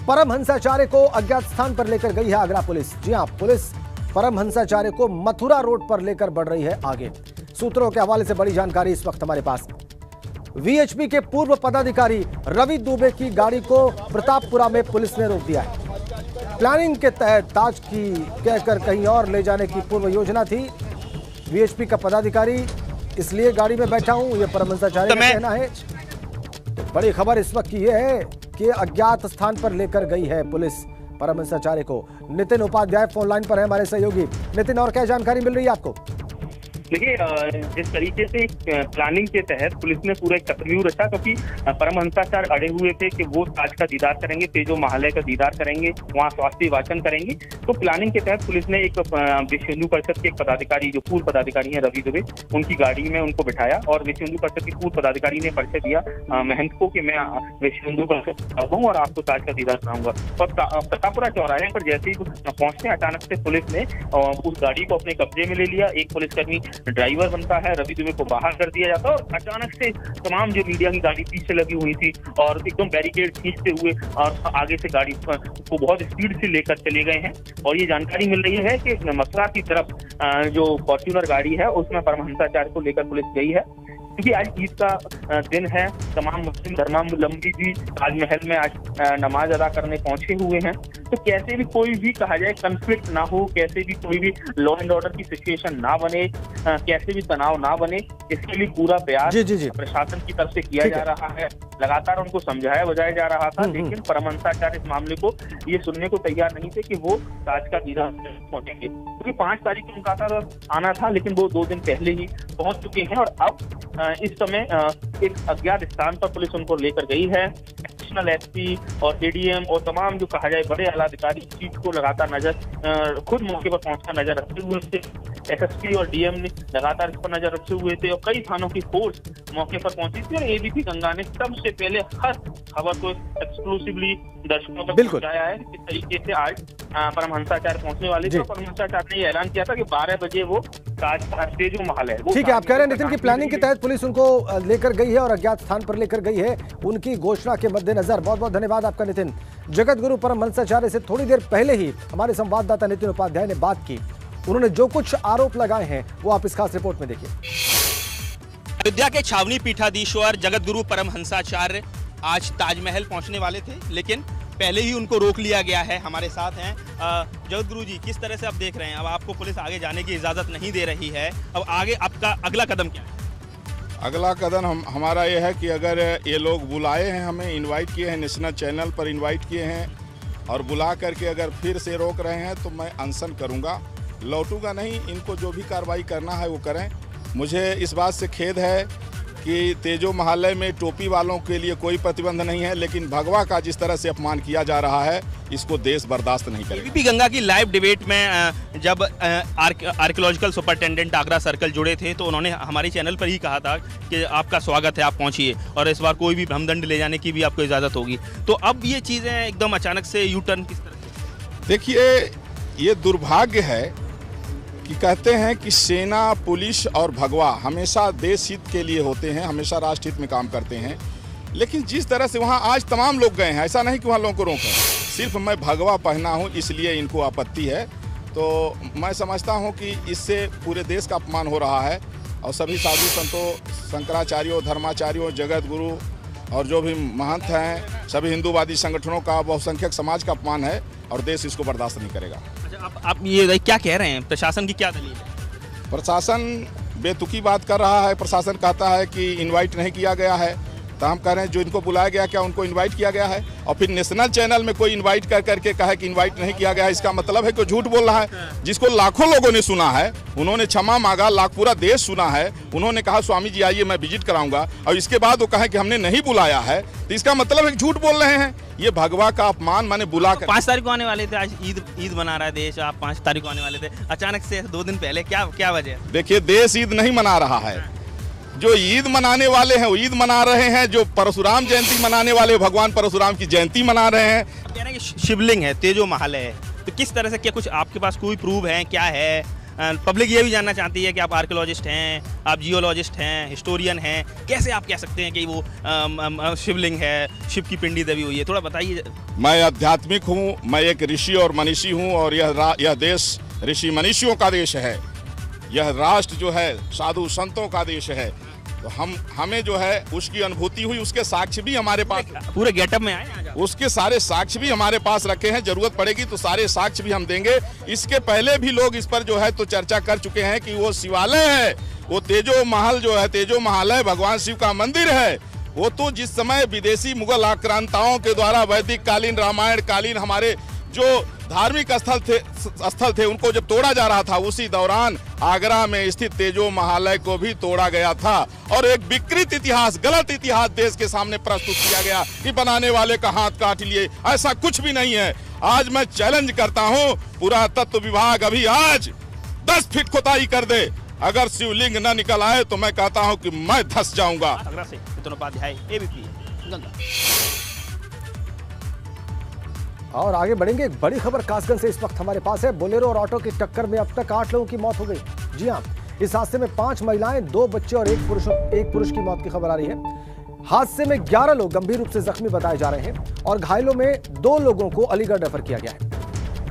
परमहंसाचार्य को अज्ञात स्थान पर लेकर गई है आगरा पुलिस। जी हां, पुलिस परमहंसाचार्य को मथुरा रोड पर लेकर बढ़ रही है आगे। सूत्रों के हवाले से बड़ी जानकारी इस वक्त हमारे पास। वीएचपी के पूर्व पदाधिकारी रवि दुबे की गाड़ी को प्रतापपुरा में पुलिस ने रोक दिया है। प्लानिंग के तहत ताज की कहकर कहीं और ले जाने की पूर्व योजना थी। वीएचपी का पदाधिकारी इसलिए गाड़ी में बैठा हूं, यह परमहंसाचार्य का कहना है। तो बड़ी खबर इस वक्त की यह है कि अज्ञात स्थान पर लेकर गई है पुलिस परमहंसाचार्य को। नितिन उपाध्याय फोन लाइन पर है, हमारे सहयोगी। नितिन, और क्या जानकारी मिल रही है आपको? देखिए, जिस तरीके से प्लानिंग के तहत पुलिस ने पूरा एक चक्रव्यूह रचा, क्योंकि परमहंसाचार्य अड़े हुए थे कि वो ताज का दीदार करेंगे, तेजो महालय का दीदार करेंगे, वहाँ स्वास्थ्य वाचन करेंगे। तो प्लानिंग के तहत पुलिस ने एक विश्व हिंदू परिषद के एक पदाधिकारी, जो पूर्व पदाधिकारी हैं रवि दुबे, उनकी गाड़ी में उनको बिठाया और विश्व हिंदू परिषद के पूर्व पदाधिकारी ने परिचय दिया महंत को कि मैं विश्व हिंदू परिषद हूँ और आपको ताज का दीदार कराऊंगा। और प्रतापपुरा चौराहे पर जैसे ही पहुंचते अचानक से पुलिस ने उस गाड़ी को अपने कब्जे में ले लिया। एक पुलिसकर्मी ड्राइवर बनता है, रवि दुबे को बाहर कर दिया जाता है और अचानक से तमाम जो मीडिया की गाड़ी पीछे लगी हुई थी और एकदम बैरिकेड खींचते हुए और आगे से गाड़ी को बहुत स्पीड से लेकर चले गए हैं। और ये जानकारी मिल रही है कि मथुरा की तरफ जो फॉर्च्यूनर गाड़ी है उसमें परमहंसाचार्य को लेकर पुलिस गई है, क्योंकि आज ईद का दिन है। तमाम मुस्लिम धर्मावलंबी भी ताजमहल में आज नमाज अदा करने पहुंचे हुए हैं। तो कैसे भी कोई भी कहा जाए कंफ्लिक्ट ना हो, कैसे भी कोई भी लॉ एंड ऑर्डर की सिचुएशन ना बने, कैसे भी तनाव ना बने, इसके लिए पूरा प्रयास प्रशासन की तरफ से किया जा रहा है। लगातार उनको समझाया बुझाया जा रहा था, लेकिन परमहंसाचार्य इस मामले को ये सुनने को तैयार नहीं थे कि वो ताज का दीदार पहुंचेंगे, क्योंकि 5 तारीख को उनका आना था, लेकिन वो 2 दिन पहले ही पहुंच चुके हैं। और अब इस समय एक अज्ञात स्थान पर पुलिस उनको लेकर गई है। एडिशनल एसपी और एडीएम और तमाम जो कहा जाए बड़े आला अधिकारी इस चीज को लगातार नजर खुद मौके पर पहुंचकर नजर रखते हुए थे। एसएसपी और डीएम ने लगातार इस पर नजर रखे हुए थे और कई थानों की फोर्स मौके पर पहुंची थी। और एबीपी गंगा ने सबसे पहले हर खबर को एक्सक्लूसिवली दर्शकों तक पहुंचाया है। इस तरीके से आज परमहंसाचार्य पहुंचने वाले थे। परमहंसाचार्य ने ऐलान किया था कि 12 बजे वो तेजो महल है। ठीक है, आप कह रहे हैं नितिन की प्लानिंग के तहत पुलिस उनको लेकर गई है और अज्ञात स्थान पर लेकर गई है उनकी घोषणा के मद्देनजर। बहुत बहुत धन्यवाद आपका नितिन। जगत गुरु परमहंसाचार्य से थोड़ी देर पहले ही हमारे संवाददाता नितिन उपाध्याय ने बात की। उन्होंने जो कुछ आरोप लगाए हैं वो आप इस खास रिपोर्ट में देखिए। अयोध्या के छावनी पीठाधीश्वर जगत गुरु परमहंसाचार्य आज ताजमहल पहुंचने वाले थे, लेकिन पहले ही उनको रोक लिया गया है। हमारे साथ हैं जगत गुरु जी, किस तरह से आप देख रहे हैं? अब आपको पुलिस आगे जाने की इजाजत नहीं दे रही है, अब आगे आपका अगला कदम क्या है? अगला कदम हमारा ये है कि अगर ये लोग बुलाए हैं, हमें इनवाइट किए हैं, नेशनल चैनल पर इनवाइट किए हैं और बुला करके अगर फिर से रोक रहे हैं तो मैं अनशन करूंगा, लौटूंगा नहीं। इनको जो भी कार्रवाई करना है वो करें। मुझे इस बात से खेद है कि तेजो महालय में टोपी वालों के लिए कोई प्रतिबंध नहीं है, लेकिन भगवा का जिस तरह से अपमान किया जा रहा है इसको देश बर्दाश्त नहीं करेगा। एबीपी गंगा की लाइव डिबेट में जब आर्कियोलॉजिकल सुपरिटेंडेंट आगरा सर्कल जुड़े थे तो उन्होंने हमारे चैनल पर ही कहा था कि आपका स्वागत है, आप पहुंचिए और इस बार कोई भी भ्रमदंड ले जाने की भी आपको इजाज़त होगी। तो अब ये चीज़ें एकदम अचानक से यू टर्न किस तरह से? देखिए, ये दुर्भाग्य है कि कहते हैं कि सेना, पुलिस और भगवा हमेशा देश हित के लिए होते हैं, हमेशा राष्ट्र हित में काम करते हैं, लेकिन जिस तरह से वहाँ आज तमाम लोग गए हैं, ऐसा नहीं कि वहाँ लोगों को रोका, सिर्फ मैं भगवा पहना हूँ इसलिए इनको आपत्ति है। तो मैं समझता हूँ कि इससे पूरे देश का अपमान हो रहा है और सभी साधु संतों, शंकराचार्यों, धर्माचार्यों, जगत गुरु और जो भी महंत हैं, सभी हिंदूवादी संगठनों का, बहुसंख्यक समाज का अपमान है और देश इसको बर्दाश्त नहीं करेगा। अच्छा, आप ये क्या कह रहे हैं? प्रशासन की क्या दलील है? प्रशासन बेतुकी बात कर रहा है। प्रशासन कहता है कि इनवाइट नहीं किया गया है, तो हम कह रहे हैं जो इनको बुलाया गया क्या उनको इनवाइट किया गया है? और फिर नेशनल चैनल में कोई इनवाइट कर करके कहा कि इनवाइट नहीं किया गया है, इसका मतलब है कि झूठ बोल रहा है। जिसको लाखों लोगों ने सुना है, उन्होंने क्षमा मांगा, पूरा देश सुना है, उन्होंने कहा स्वामी जी आइए मैं विजिट कराऊंगा, और इसके बाद वो कहा कि हमने नहीं बुलाया है, तो इसका मतलब है कि झूठ बोल रहे हैं। ये भगवा का अपमान माने बुला कर। 5 तारीख को आने वाले थे, आज ईद मना रहा है देश, आप 5 तारीख को आने वाले थे, अचानक से 2 दिन पहले क्या वजह? देखिए, देश ईद नहीं मना रहा है, जो ईद मनाने वाले हैं वो ईद मना रहे हैं, जो परशुराम जयंती मनाने वाले भगवान परशुराम की जयंती मना रहे हैं। कह रहे हैं कि शिवलिंग है, तेजो महालय है, तो किस तरह से, क्या कुछ आपके पास कोई प्रूफ है, क्या है? पब्लिक ये भी जानना चाहती है कि आप आर्कियोलॉजिस्ट हैं, आप जियोलॉजिस्ट हैं, हिस्टोरियन हैं, कैसे आप कह सकते हैं कि वो शिवलिंग है, शिव की पिंडी दबी हुई है, थोड़ा बताइए। मैं आध्यात्मिक हूँ, मैं एक ऋषि और मनीषी हूँ और यह देश ऋषि मनीषियों का देश है। यह राष्ट्र जो है साधु संतों का देश है। तो हमें जो है उसकी अनुभूति हुई, उसके साक्ष्य भी हमारे पास, पूरे गेटअप में आए आज आप। उसके सारे साक्ष्य भी हमारे पास रखे हैं। जरूरत पड़ेगी तो सारे साक्ष्य भी हम देंगे। इसके पहले भी लोग इस पर जो है तो चर्चा कर चुके हैं कि वो शिवालय है, वो तेजो महल जो है, तेजो महालय भगवान शिव का मंदिर है। वो तो जिस समय विदेशी मुगल आक्रांताओं के द्वारा वैदिक कालीन, रामायण कालीन हमारे जो धार्मिक स्थल थे उनको जब तोड़ा जा रहा था, उसी दौरान आगरा में स्थित तेजो महालय को भी तोड़ा गया था और एक विकृत इतिहास, गलत इतिहास देश के सामने प्रस्तुत किया गया कि बनाने वाले का हाथ काट लिए। ऐसा कुछ भी नहीं है। आज मैं चैलेंज करता हूं, पुरातत्व विभाग अभी आज 10 फीट खुदाई कर दे, अगर शिवलिंग न निकल आए तो मैं कहता हूं कि मैं धंस जाऊंगा। आगरा से मिथुन उपाध्याय, एबीपी गंगा। और आगे बढ़ेंगे। एक बड़ी खबर कासगंज से इस वक्त हमारे पास है। बोलेरो और ऑटो की टक्कर में अब तक 8 लोगों की मौत हो गई। जी हां, इस हादसे में 5 महिलाएं, 2 बच्चे और एक पुरुष की मौत की खबर आ रही है। हादसे में 11 लोग गंभीर रूप से जख्मी बताए जा रहे हैं और घायलों में 2 लोगों को अलीगढ़ रेफर किया गया है।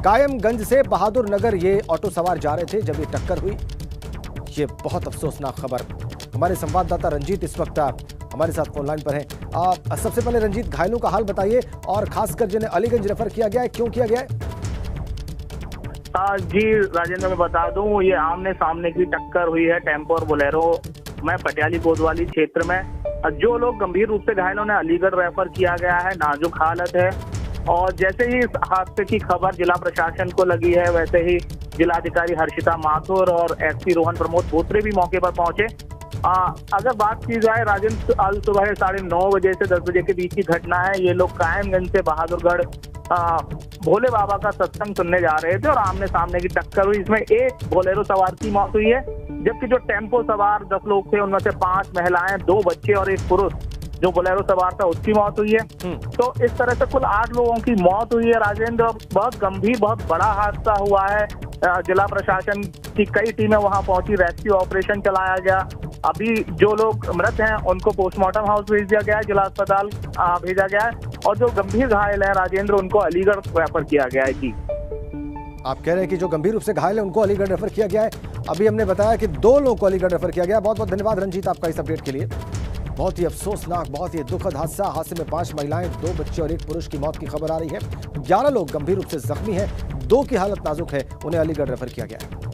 कायमगंज से बहादुर नगर ये ऑटो सवार जा रहे थे जब ये टक्कर हुई। ये बहुत अफसोसनाक खबर। हमारे संवाददाता रंजीत इस वक्त हमारे साथ फोन लाइन पर हैं। सबसे पहले रंजीत, घायलों का हाल बताइए और खासकर जिन्हें अलीगंज रेफर किया गया है, क्यों किया गया है? जी राजेंद्र, मैं बता दूं, ये आमने सामने की टक्कर हुई है टेम्पो और बोलेरो में पटियाली कोतवाली क्षेत्र में। जो लोग गंभीर रूप से घायल उन्हें अलीगढ़ रेफर किया गया है, नाजुक हालत है। और जैसे ही इस हादसे की खबर जिला प्रशासन को लगी है, वैसे ही जिलाधिकारी हर्षिता माथुर और एसपी रोहन प्रमोद बोत्रे भी मौके पर पहुंचे। अगर बात की जाए राजेंद्र, आज सुबह 9:30 बजे से 10 बजे के बीच की घटना है। ये लोग कायमगंज से बहादुरगढ़ भोले बाबा का सत्संग सुनने जा रहे थे और आमने सामने की टक्कर हुई। इसमें एक बोलेरो सवार की मौत हुई है, जबकि जो टेम्पो सवार 10 लोग थे उनमें से 5 महिलाएं, 2 बच्चे और एक पुरुष जो बोलेरो सवार था उसकी मौत हुई है। तो इस तरह से कुल 8 लोगों की मौत हुई है राजेंद्र। बहुत गंभीर, बहुत बड़ा हादसा हुआ है। जिला प्रशासन की कई टीमें वहां पहुंची, रेस्क्यू ऑपरेशन चलाया गया। अभी जो लोग मृत हैं उनको पोस्टमार्टम हाउस भेज दिया गया है, जिला अस्पताल भेजा गया है और जो गंभीर घायल है राजेंद्र उनको अलीगढ़ रेफर किया गया है। जी, आप कह रहे हैं कि जो गंभीर रूप से घायल है उनको अलीगढ़ रेफर किया गया है। अभी हमने बताया कि 2 लोगों को अलीगढ़ रेफर किया गया। बहुत बहुत धन्यवाद रंजीत आपका इस अपडेट के लिए। बहुत ही अफसोसनाक, बहुत ही दुखद हादसा। हादसे में 5 महिलाएं, 2 बच्चे और एक पुरुष की मौत की खबर आ रही है। 11 लोग गंभीर रूप से जख्मी हैं, 2 की हालत नाजुक है, उन्हें अलीगढ़ रेफर किया गया है।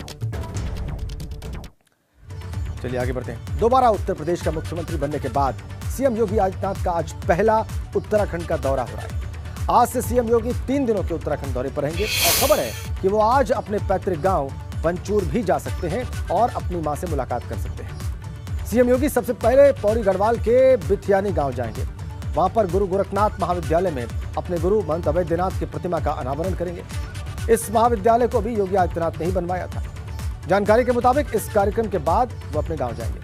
चलिए आगे बढ़ते हैं। दोबारा उत्तर प्रदेश का मुख्यमंत्री बनने के बाद सीएम योगी आदित्यनाथ का आज पहला उत्तराखंड का दौरा हो रहा है। आज से सीएम योगी 3 दिनों के उत्तराखंड दौरे पर रहेंगे और खबर है कि वो आज अपने पैतृक गांव पंचूर भी जा सकते हैं और अपनी मां से मुलाकात कर सकते हैं। सीएम योगी सबसे पहले पौड़ी गढ़वाल के बिथियानी गांव जाएंगे। वहां पर गुरु गोरखनाथ महाविद्यालय में अपने गुरु महंत अवैधनाथ की प्रतिमा का अनावरण करेंगे। इस महाविद्यालय को भी योगी आदित्यनाथ ने ही बनवाया था। जानकारी के मुताबिक इस कार्यक्रम के बाद वो अपने गांव जाएंगे।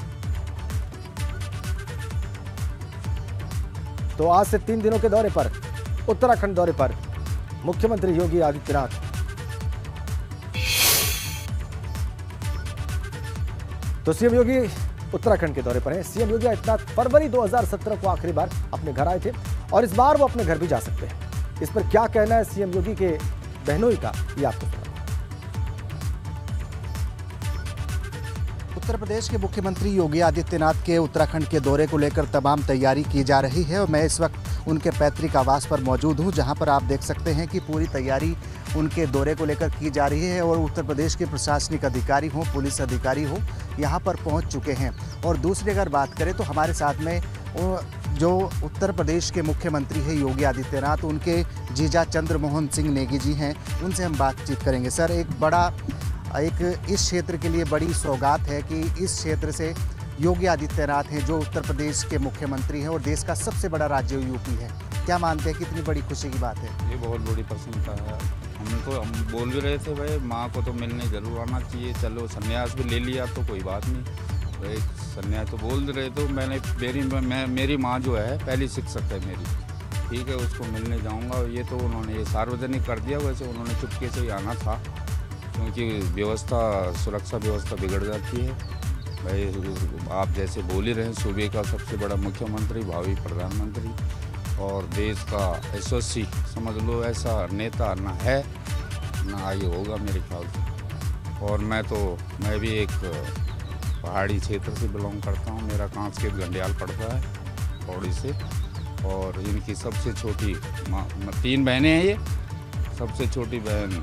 तो आज से 3 दिनों के दौरे पर, उत्तराखंड दौरे पर मुख्यमंत्री योगी आदित्यनाथ। तो सीएम योगी उत्तराखंड के दौरे पर हैं। सीएम योगी आदित्यनाथ फरवरी 2017 को आखिरी बार अपने घर आए थे और इस बार वो अपने घर भी जा सकते हैं। इस पर क्या कहना है सीएम योगी के बहनोई का, ये आपको सुना। उत्तर प्रदेश के मुख्यमंत्री योगी आदित्यनाथ के उत्तराखंड के दौरे को लेकर तमाम तैयारी की जा रही है और मैं इस वक्त उनके पैतृक आवास पर मौजूद हूं, जहां पर आप देख सकते हैं कि पूरी तैयारी उनके दौरे को लेकर की जा रही है और उत्तर प्रदेश के प्रशासनिक अधिकारी हों, पुलिस अधिकारी हों, यहां पर पहुंच चुके हैं। और दूसरी अगर बात करें तो हमारे साथ में जो उत्तर प्रदेश के मुख्यमंत्री हैं योगी आदित्यनाथ, उनके जीजा चंद्रमोहन सिंह नेगी जी हैं, उनसे हम बातचीत करेंगे। सर, एक इस क्षेत्र के लिए बड़ी सौगात है कि इस क्षेत्र से योगी आदित्यनाथ हैं जो उत्तर प्रदेश के मुख्यमंत्री हैं और देश का सबसे बड़ा राज्य यूपी है। क्या मानते हैं, कितनी बड़ी खुशी की बात है? ये बहुत बड़ी प्रसन्नता है। हम बोल भी रहे थे भाई माँ को तो मिलने जरूर आना चाहिए, चलो संन्यास भी ले लिया तो कोई बात नहीं भाई, संन्यास तो बोल रहे तो मेरी माँ जो है पहली शिक्षक है मेरी, ठीक है, उसको मिलने जाऊंगा। ये तो उन्होंने ये सार्वजनिक कर दिया, वैसे उन्होंने चुपके से ही आना था, क्योंकि व्यवस्था सुरक्षा व्यवस्था बिगड़ जाती है भाई। आप जैसे बोल ही रहे हैं, सूबे का सबसे बड़ा मुख्यमंत्री, भावी प्रधानमंत्री और देश का यशस्वी समझ लो ऐसा नेता ना है ना आगे होगा मेरे ख्याल से। और मैं भी एक पहाड़ी क्षेत्र से बिलोंग करता हूँ। मेरा कांचकेत घंडियाल पड़ता है पौड़ी से, और इनकी सबसे छोटी 3 बहनें हैं। ये सबसे छोटी बहन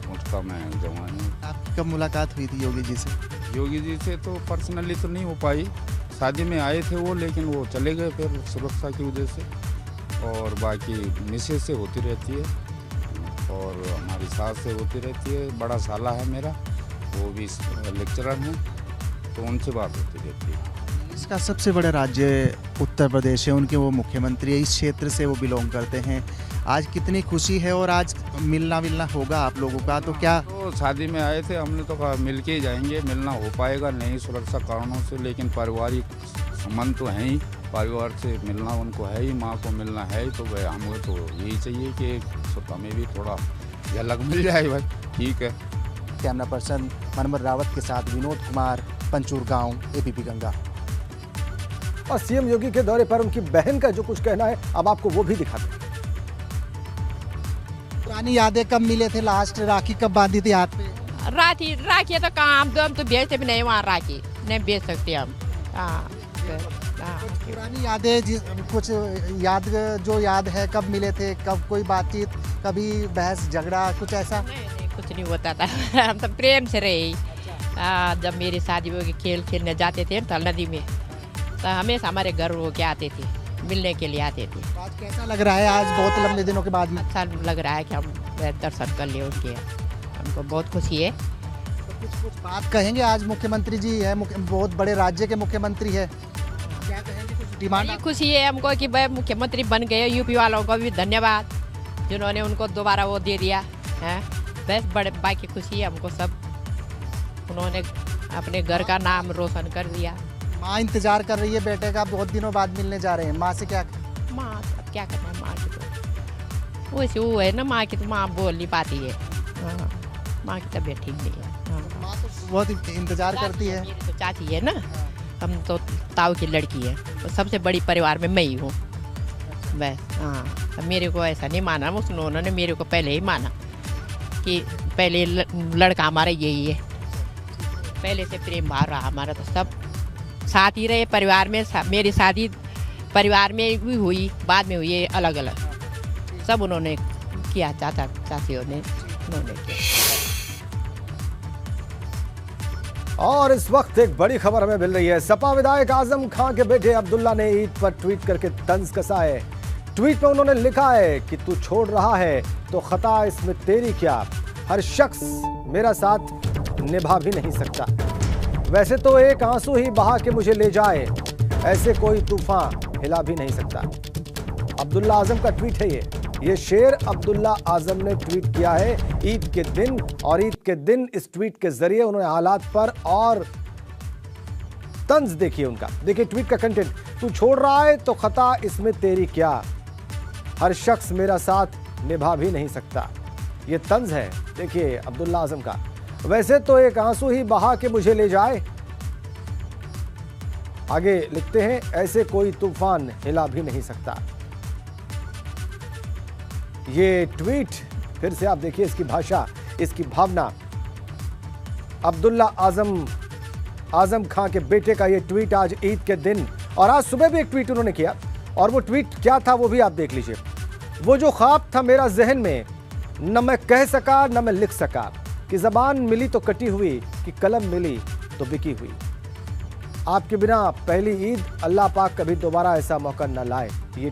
उसका मैं जवान हूँ। आपकी कब मुलाकात हुई थी योगी जी से? योगी जी से तो पर्सनली तो नहीं हो पाई, शादी में आए थे वो, लेकिन वो चले गए फिर सुरक्षा की वजह से। और बाकी मिसेज से होती रहती है और हमारी सास से होती रहती है। बड़ा साला है मेरा, वो भी लेक्चरर हैं, तो उनसे बात होती रहती है। इसका सबसे बड़ा राज्य उत्तर प्रदेश है, उनके वो मुख्यमंत्री है, इस क्षेत्र से वो बिलोंग करते हैं। आज कितनी खुशी है और आज मिलना होगा आप लोगों का, तो क्या? तो शादी में आए थे, हमने तो कहा मिल के ही जाएंगे, मिलना हो पाएगा नहीं सुरक्षा कारणों से, लेकिन पारिवारिक संबंध तो हैं ही, परिवार से मिलना उनको है ही, माँ को मिलना है ही, तो भाई हमें तो यही चाहिए कि हमें भी थोड़ा झलक मिल जाए भाई। ठीक है। कैमरा पर्सन मनमर रावत के साथ विनोद कुमार, पंचूर गाँव, APP गंगा। और सीएम योगी के दौरे पर उनकी बहन का जो कुछ कहना है, अब आपको वो भी दिखाते हैं। पुरानी यादें कब मिले थे लास्ट, राखी कब बांधी थी हाथ पे? राखी तो कहाँ हम तो बेचते भी नहीं, वहाँ राखी नहीं बेच सकते हम। पुरानी यादें कुछ याद है, कब मिले थे, कब कोई बातचीत, कभी बहस झगड़ा, कुछ ऐसा? नहीं, कुछ नहीं होता था। हम तो प्रेम से रहे। जब मेरी शादी होगी खेल खेलने जाते थे तो नदी में, तो हमेशा हमारे घर होके आते थे, मिलने के लिए आते थे। आज कैसा लग रहा है, आज बहुत लंबे दिनों के बाद में? अच्छा लग रहा है कि हम दर्शन कर लिए उनके, हमको बहुत खुशी है। तो कुछ बात कहेंगे? आज मुख्यमंत्री जी है, बहुत बड़े राज्य के मुख्यमंत्री है, क्या कहेंगे? कुछ डिमांड? खुशी है हमको कि भाई मुख्यमंत्री बन गए। यूपी वालों को भी धन्यवाद जिन्होंने उनको दोबारा वो दे दिया है। बस बड़े बाकी खुशी है हमको, सब उन्होंने अपने घर का नाम रोशन कर दिया। माँ इंतजार कर रही है बेटे का, बहुत दिनों बाद मिलने जा रहे हैं। माँ से क्या? माँ अब क्या करना है, माँ की तो वैसे वो है ना, माँ की तो माँ बोल नहीं पाती है। हाँ, माँ की तबीयत ठीक नहीं है। हाँ। माँ तो बहुत इंतजार करती है। मेरी तो चाची है ना, हम तो ताऊ की लड़की है, तो सबसे बड़ी परिवार में मैं ही हूँ बस। हाँ, मेरे को ऐसा नहीं माना, उन्होंने मेरे को पहले ही माना कि पहले लड़का हमारा यही है, पहले से प्रेम भाव रहा हमारा, तो सब साथ ही रहे परिवार में। मेरी शादी परिवार में भी हुई, बाद में हुई अलग अलग, सब उन्होंने किया, चाचा चाचियों ने उन्होंने किया। और इस वक्त एक बड़ी खबर हमें मिल रही है। सपा विधायक आजम खां के बेटे अब्दुल्ला ने ईद पर ट्वीट करके तंज कसा है। ट्वीट में उन्होंने लिखा है कि तू छोड़ रहा है तो खता इसमें तेरी क्या, हर शख्स मेरा साथ निभा भी नहीं सकता, वैसे तो एक आंसू ही बहा के मुझे ले जाए, ऐसे कोई तूफान हिला भी नहीं सकता। अब्दुल्ला आजम का ट्वीट है ये शेर अब्दुल्ला आजम ने ट्वीट किया है ईद के दिन, और ईद के दिन इस ट्वीट के जरिए उन्होंने हालात पर और तंज देखिए उनका। देखिए ट्वीट का कंटेंट, तू छोड़ रहा है तो खता इसमें तेरी क्या, हर शख्स मेरा साथ निभा भी नहीं सकता। ये तंज है देखिए अब्दुल्ला आजम का। वैसे तो एक आंसू ही बहा के मुझे ले जाए, आगे लिखते हैं ऐसे कोई तूफान हिला भी नहीं सकता। ये ट्वीट फिर से आप देखिए, इसकी भाषा, इसकी भावना। अब्दुल्ला आजम खां के बेटे का ये ट्वीट आज ईद के दिन, और आज सुबह भी एक ट्वीट उन्होंने किया, और वो ट्वीट क्या था वो भी आप देख लीजिए। वो जो ख्वाब था मेरा जहन में, न मैं कह सका न मैं लिख सका, कि जबान मिली तो कटी हुई, कि कलम मिली तो बिकी हुई। आपके बिना पहली ईद, अल्लाह पाक कभी दोबारा ऐसा मौका न लाए। ये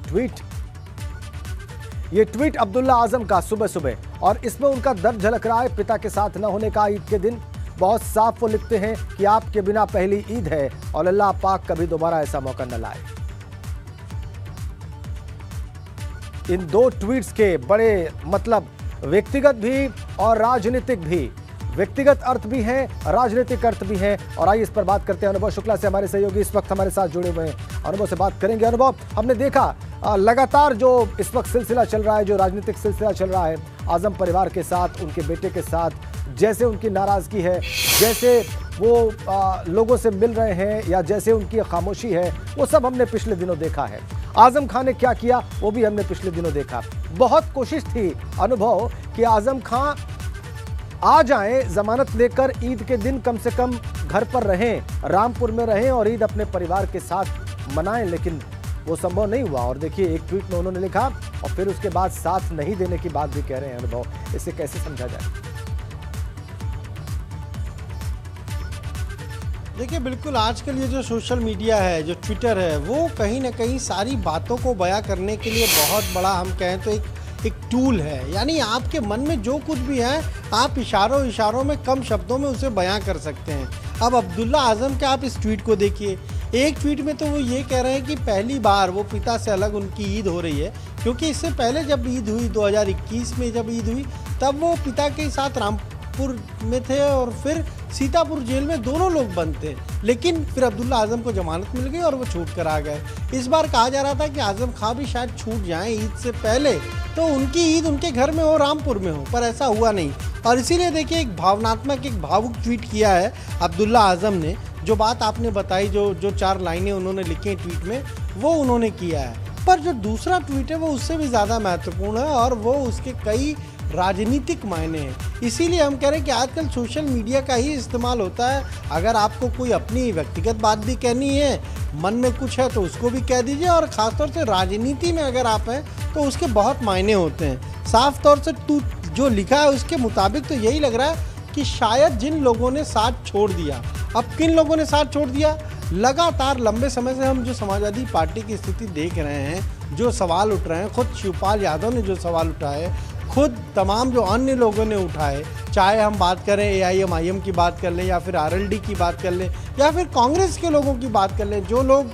ट्वीट अब्दुल्ला आजम का सुबह सुबह, और इसमें उनका दर्द झलक रहा है पिता के साथ न होने का ईद के दिन। बहुत साफ वो लिखते हैं कि आपके बिना पहली ईद है और अल्लाह पाक कभी दोबारा ऐसा मौका न लाए। इन दो ट्वीट्स के बड़े मतलब व्यक्तिगत भी और राजनीतिक भी। व्यक्तिगत अर्थ भी हैं, राजनीतिक अर्थ भी हैं। और आइए इस पर बात करते हैं। अनुभव शुक्ला से हमारे सहयोगी इस वक्त हमारे साथ जुड़े हुए हैं। अनुभव से बात करेंगे। अनुभव, हमने देखा लगातार जो इस वक्त सिलसिला चल रहा है, जो राजनीतिक सिलसिला चल रहा है आजम परिवार के साथ, उनके बेटे के साथ, जैसे उनकी नाराजगी है, जैसे वो लोगों से मिल रहे हैं या जैसे उनकी खामोशी है, वो सब हमने पिछले दिनों देखा है। आजम खान ने क्या किया वो भी हमने पिछले दिनों देखा। बहुत कोशिश थी अनुभव कि आजम खान आ जाएं, जमानत लेकर ईद के दिन कम से कम घर पर रहें, रामपुर में रहें और ईद अपने परिवार के साथ मनाएं, लेकिन वो संभव नहीं हुआ। और देखिए, एक ट्वीट में उन्होंने लिखा और फिर उसके बाद साथ नहीं देने की बात भी कह रहे हैं। अनुभव, इसे कैसे समझा जाए? देखिए, बिल्कुल आजकल ये जो सोशल मीडिया है, जो ट्विटर है, वो कहीं ना कहीं सारी बातों को बयां करने के लिए बहुत बड़ा, हम कहें तो एक टूल है। यानी आपके मन में जो कुछ भी है, आप इशारों में कम शब्दों में उसे बयां कर सकते हैं। अब अब्दुल्ला आजम के आप इस ट्वीट को देखिए। एक ट्वीट में तो वो ये कह रहे हैं कि पहली बार वो पिता से अलग उनकी ईद हो रही है, क्योंकि इससे पहले जब ईद हुई 2021 में जब ईद हुई, तब वो पिता के साथ रामपुर में थे और फिर सीतापुर जेल में दोनों लोग बंद थे। लेकिन फिर अब्दुल्ला आजम को जमानत मिल गई और वो छूट कर आ गए। इस बार कहा जा रहा था कि आजम खां भी शायद छूट जाएं ईद से पहले, तो उनकी ईद उनके घर में हो, रामपुर में हो, पर ऐसा हुआ नहीं। और इसीलिए देखिए, एक भावनात्मक, एक भावुक ट्वीट किया है अब्दुल्ला आजम ने। जो बात आपने बताई, जो 4 लाइनें उन्होंने लिखी हैं ट्वीट में, वो उन्होंने किया है। पर जो दूसरा ट्वीट है वो उससे भी ज़्यादा महत्वपूर्ण है और वो उसके कई राजनीतिक मायने हैं। इसीलिए हम कह रहे हैं कि आजकल सोशल मीडिया का ही इस्तेमाल होता है। अगर आपको कोई अपनी व्यक्तिगत बात भी कहनी है, मन में कुछ है, तो उसको भी कह दीजिए। और ख़ासतौर से राजनीति में अगर आप हैं तो उसके बहुत मायने होते हैं। साफ तौर से जो लिखा है उसके मुताबिक तो यही लग रहा है कि शायद जिन लोगों ने साथ छोड़ दिया, अब किन लोगों ने साथ छोड़ दिया? लगातार लंबे समय से हम जो समाजवादी पार्टी की स्थिति देख रहे हैं, जो सवाल उठ रहे हैं, खुद शिवपाल यादव ने जो सवाल उठाए, खुद तमाम जो अन्य लोगों ने उठाए, चाहे हम बात करें AIM-IM की बात कर लें या फिर RLD की बात कर लें या फिर कांग्रेस के लोगों की बात कर लें, जो लोग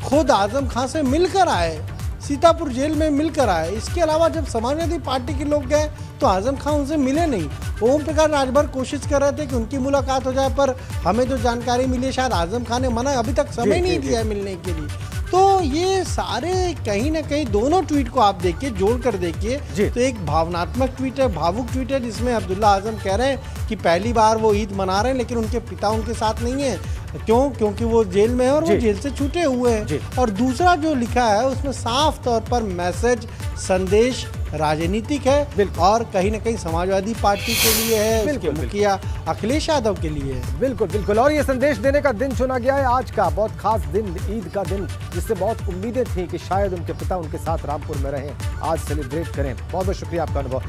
खुद आजम खां से मिलकर आए, सीतापुर जेल में मिलकर आए। इसके अलावा जब समाजवादी पार्टी के लोग गए तो आजम खां उनसे मिले नहीं। ओम प्रकाश राजभर कोशिश कर रहे थे कि उनकी मुलाकात हो जाए, पर हमें जो जानकारी मिली शायद आजम खां ने मना, अभी तक समय नहीं दिया है मिलने के लिए। तो ये सारे कहीं ना कहीं दोनों ट्वीट को आप देखिए, जोड़कर देखिए, तो एक भावनात्मक ट्वीट है, भावुक ट्वीट है, जिसमें अब्दुल्ला आजम कह रहे हैं कि पहली बार वो ईद मना रहे हैं, लेकिन उनके पिता उनके साथ नहीं है। क्यों? क्योंकि वो जेल में है और वो जेल से छूटे हुए हैं। और दूसरा जो लिखा है उसमें साफ तौर पर मैसेज, संदेश राजनीतिक है और कहीं ना कहीं समाजवादी पार्टी के लिए है, उसके मुखिया अखिलेश यादव के लिए है। बिल्कुल बिल्कुल। और ये संदेश देने का दिन चुना गया है आज का, बहुत खास दिन, ईद का दिन, जिससे बहुत उम्मीदें थी कि शायद उनके पिता उनके साथ रामपुर में रहें, आज सेलिब्रेट करें। बहुत बहुत शुक्रिया आपका अनुभव।